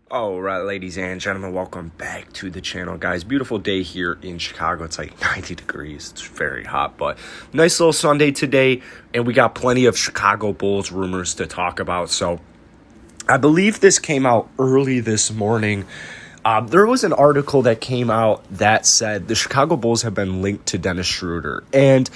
All right, ladies and gentlemen, welcome back to the channel, guys. Beautiful day here in Chicago. It's like 90 degrees. It's very hot, but nice little Sunday today, and we got plenty of Chicago Bulls rumors to talk about. So I believe this came out early this morning. There was an article that came out that said the Chicago Bulls have been linked to Dennis Schroder, and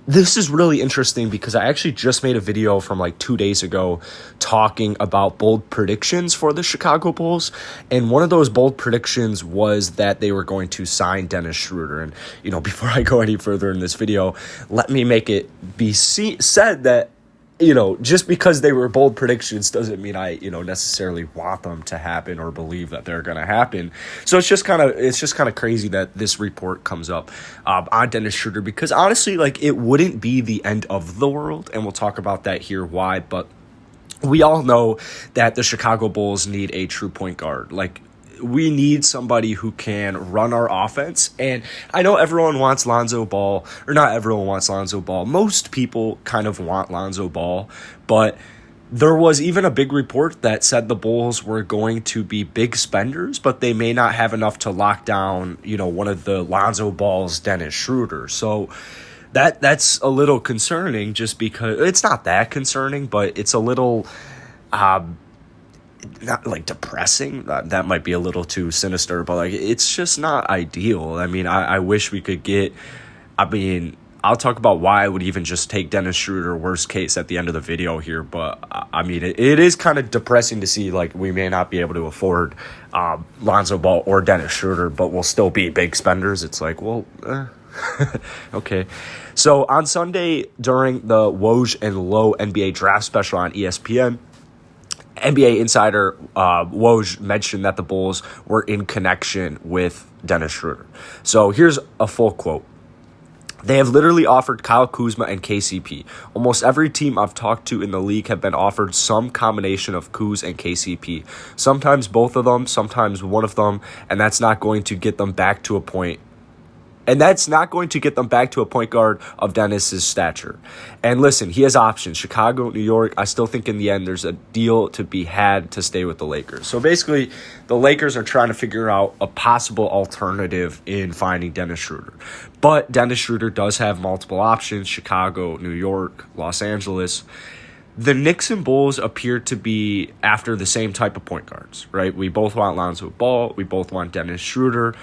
this is really interesting because I actually just made a video from like 2 days ago talking about bold predictions for the Chicago Bulls. And one of those bold predictions was that they were going to sign Dennis Schroder. And, before I go any further in this video, let me make it be said that, just because they were bold predictions doesn't mean I, necessarily want them to happen or believe that they're going to happen. So it's just kind of crazy that this report comes up on Dennis Schroder, because honestly, like, it wouldn't be the end of the world, and we'll talk about that here why. But we all know that the Chicago Bulls need a true point guard. Like, we need somebody who can run our offense. And I know everyone wants Lonzo Ball, or not everyone wants Lonzo Ball. Most people kind of want Lonzo Ball, but there was even a big report that said the Bulls were going to be big spenders, but they may not have enough to lock down, one of the Lonzo Balls, Dennis Schroder. So that's a little concerning, just because it's not that concerning, but it's a little not like depressing. That might be a little too sinister, but like, it's just not ideal. I mean, I wish we could I'll talk about why I would even just take Dennis Schroder worst case at the end of the video here, but it is kind of depressing to see, like, we may not be able to afford Lonzo Ball or Dennis Schroder, but we'll still be big spenders. It's like, well, okay. So on Sunday during the Woj and Low NBA draft special on ESPN, NBA insider Woj mentioned that the Bulls were in connection with Dennis Schroder. So here's a full quote. "They have literally offered Kyle Kuzma and KCP. Almost every team I've talked to in the league have been offered some combination of Kuz and KCP. Sometimes both of them, sometimes one of them, and that's not going to get them back to a point guard of Dennis's stature. And listen, he has options. Chicago, New York. I still think in the end there's a deal to be had to stay with the Lakers." So basically, the Lakers are trying to figure out a possible alternative in finding Dennis Schroder. But Dennis Schroder does have multiple options: Chicago, New York, Los Angeles. The Knicks and Bulls appear to be after the same type of point guards, right? We both want Lonzo Ball. We both want Dennis Schroder.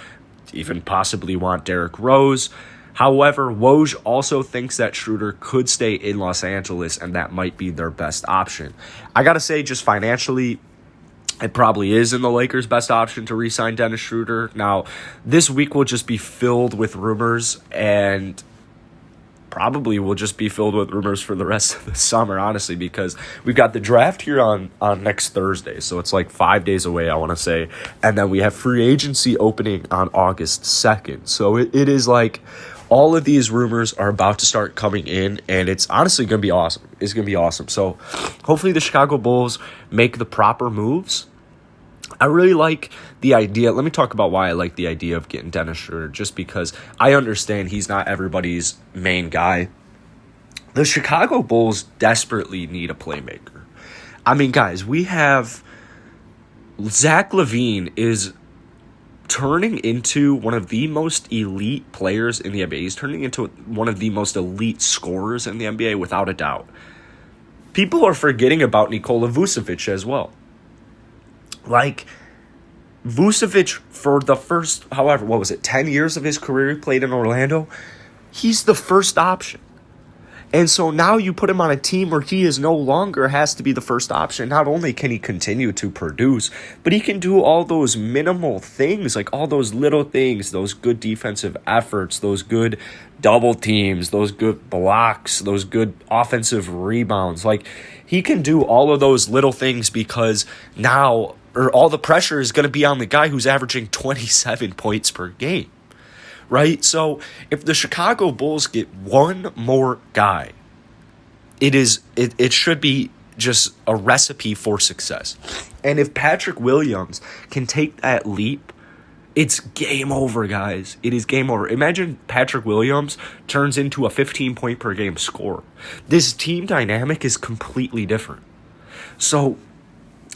Even possibly want Derrick Rose. However, Woj also thinks that Schroder could stay in Los Angeles, and that might be their best option. I gotta say, just financially, it probably is in the Lakers' best option to re-sign Dennis Schroder. Now, this week will just be filled with rumors, and probably will just be filled with rumors for the rest of the summer, honestly, because we've got the draft here on next Thursday. So it's like 5 days away, I want to say. And then we have free agency opening on August 2nd. So it is like all of these rumors are about to start coming in, and it's honestly going to be awesome. It's going to be awesome. So hopefully the Chicago Bulls make the proper moves. I really like the idea. Let me talk about why I like the idea of getting Dennis Schroder, just because I understand he's not everybody's main guy. The Chicago Bulls desperately need a playmaker. I mean, guys, we have Zach LaVine is turning into one of the most elite players in the NBA. He's turning into one of the most elite scorers in the NBA, without a doubt. People are forgetting about Nikola Vucevic as well. Like, Vucevic, for the first, 10 years of his career he played in Orlando, he's the first option. And so now you put him on a team where he is no longer has to be the first option. Not only can he continue to produce, but he can do all those minimal things, like all those little things, those good defensive efforts, those good double teams, those good blocks, those good offensive rebounds. Like, he can do all of those little things because now, or all the pressure is going to be on the guy who's averaging 27 points per game, right? So if the Chicago Bulls get one more guy, it should be just a recipe for success. And if Patrick Williams can take that leap, it's game over, guys. It is game over. Imagine Patrick Williams turns into a 15-point per game scorer. This team dynamic is completely different. So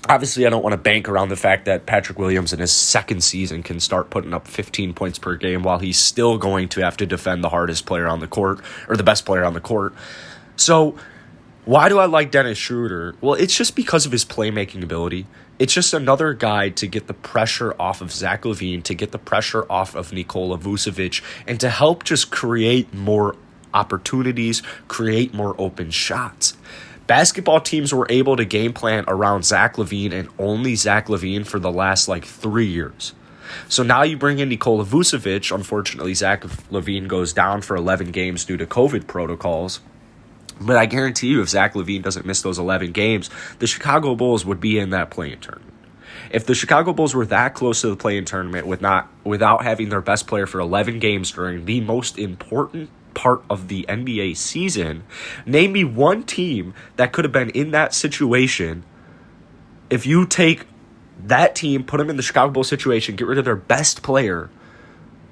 Obviously, I don't want to bank around the fact that Patrick Williams in his second season can start putting up 15 points per game while he's still going to have to defend the hardest player on the court, or the best player on the court. So why do I like Dennis Schroder? Well, it's just because of his playmaking ability. It's just another guy to get the pressure off of Zach LaVine, to get the pressure off of Nikola Vucevic, and to help just create more opportunities, create more open shots. Basketball teams were able to game plan around Zach LaVine and only Zach LaVine for the last 3 years. So now you bring in Nikola Vucevic. Unfortunately, Zach LaVine goes down for 11 games due to COVID protocols. But I guarantee you, if Zach LaVine doesn't miss those 11 games, the Chicago Bulls would be in that play-in tournament. If the Chicago Bulls were that close to the play-in tournament without having their best player for 11 games during the most important part of the NBA season, name me one team that could have been in that situation. If you take that team, put them in the Chicago Bulls situation, get rid of their best player,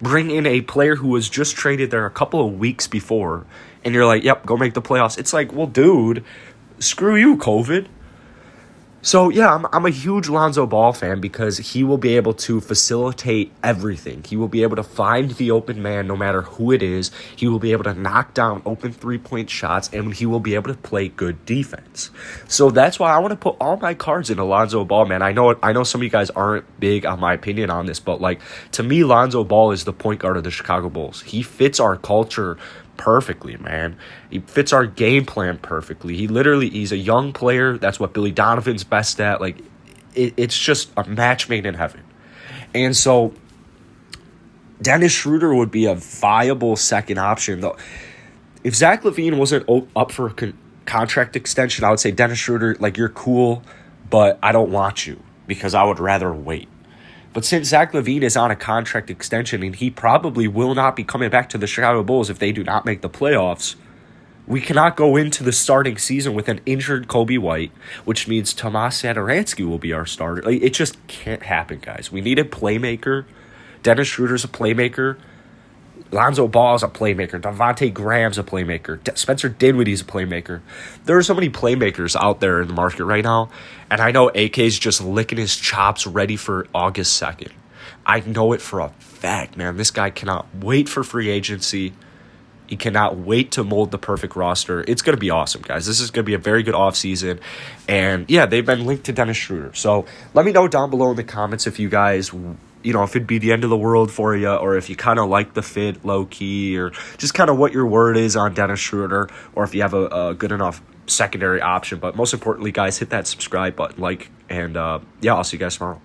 bring in a player who was just traded there a couple of weeks before, and you're like, yep, go make the playoffs. It's like, well, dude, screw you, COVID. So, yeah, I'm a huge Lonzo Ball fan because he will be able to facilitate everything. He will be able to find the open man no matter who it is. He will be able to knock down open three-point shots, and he will be able to play good defense. So that's why I want to put all my cards into Lonzo Ball, man. I know some of you guys aren't big on my opinion on this, but, to me, Lonzo Ball is the point guard of the Chicago Bulls. He fits our culture perfectly, man. He fits our game plan perfectly. He's a young player. That's what Billy Donovan's best at. It's just a match made in heaven. And so Dennis Schroder would be a viable second option, though. If Zach LaVine wasn't up for a contract extension, I would say, Dennis Schroder, you're cool, but I don't want you because I would rather wait. But since Zach LaVine is on a contract extension and he probably will not be coming back to the Chicago Bulls if they do not make the playoffs, we cannot go into the starting season with an injured Kobe White, which means Tomas Satoransky will be our starter. It just can't happen, guys. We need a playmaker. Dennis Schroeder's a playmaker. Lonzo Ball is a playmaker. Devontae Graham's a playmaker. Spencer Dinwiddie's a playmaker. There are so many playmakers out there in the market right now, and I know AK's just licking his chops ready for August 2nd. I know it for a fact, man. This guy cannot wait for free agency. He cannot wait to mold the perfect roster. It's going to be awesome, guys. This is going to be a very good offseason. And, yeah, they've been linked to Dennis Schroder. So let me know down below in the comments if you guys, if it'd be the end of the world for you, or if you kind of like the fit low-key, or just kind of what your word is on Dennis Schroder, or if you have a good enough secondary option. But most importantly, guys, hit that subscribe button, and, I'll see you guys tomorrow.